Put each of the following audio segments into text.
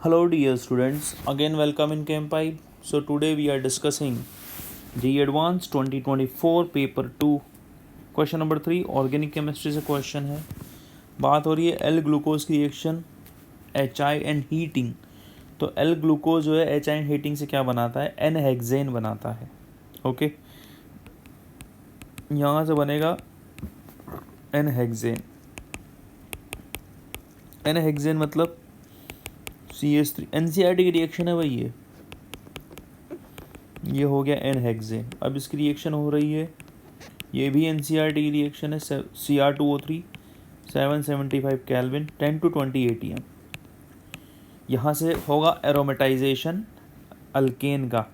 Hello dear students, again welcome in Campi. So today we are discussing JEE Advanced 2024 paper 2 question number 3 organic chemistry से question है। बात हो रही है L glucose की reaction HI and heating. तो L glucose जो है HI एंड हीटिंग से क्या बनाता है, एन हेक्सेन बनाता है। ओके, यहाँ से बनेगा एन हेक्सेन। एन हेक्सेन मतलब CH3 NCERT की रिएक्शन है भाई। ये हो गया एन हेक्सेन। अब इसकी रिएक्शन हो रही है, ये भी NCERT की रिएक्शन है। Cr2O3 775 kelvin 10 to 20 ATM। यहाँ से होगा एरोमेटाइजेशन अल्केन का।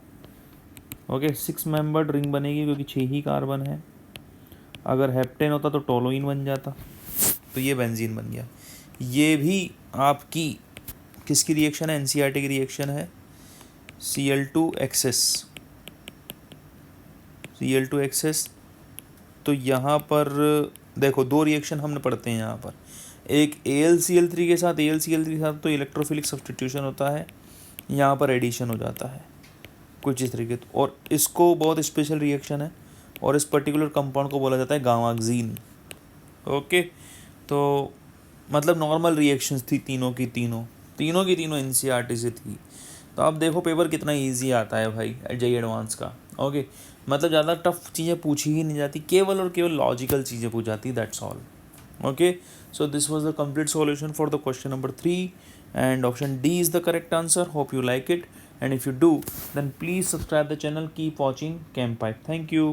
ओके, 6 मेंबर्ड रिंग बनेगी क्योंकि 6 ही कार्बन है। अगर हेप्टेन होता तो टोलोइन बन जाता, तो ये बेंजीन बन गया। ये भी आपकी किसकी रिएक्शन है, NCERT की रिएक्शन है। Cl2 access. तो यहाँ पर देखो दो रिएक्शन हमने पढ़ते हैं यहाँ पर, एक AlCl3 के साथ तो इलेक्ट्रोफिलिक सब्स्टिट्यूशन होता है, यहाँ पर एडिशन हो जाता है कुछ इस तरीके। और इसको बहुत स्पेशल रिएक्शन है और इस पर्टिकुलर कंपाउंड को बोला जाता है गामाक्सीन। ओके, तो मतलब नॉर्मल रिएक्शंस थी तीनों की तीनों NCERT से थी। तो आप देखो पेपर कितना इजी आता है भाई JEE एडवांस का। ओके, मतलब ज़्यादा टफ चीज़ें पूछी ही नहीं जाती, केवल और केवल लॉजिकल चीज़ें पूछ जाती, that's all. Okay, so this was the complete solution for the question number 3 and option D is the correct answer. Hope you like it, and if you do then please subscribe the channel, keep watching Chem Pipe. Thank you.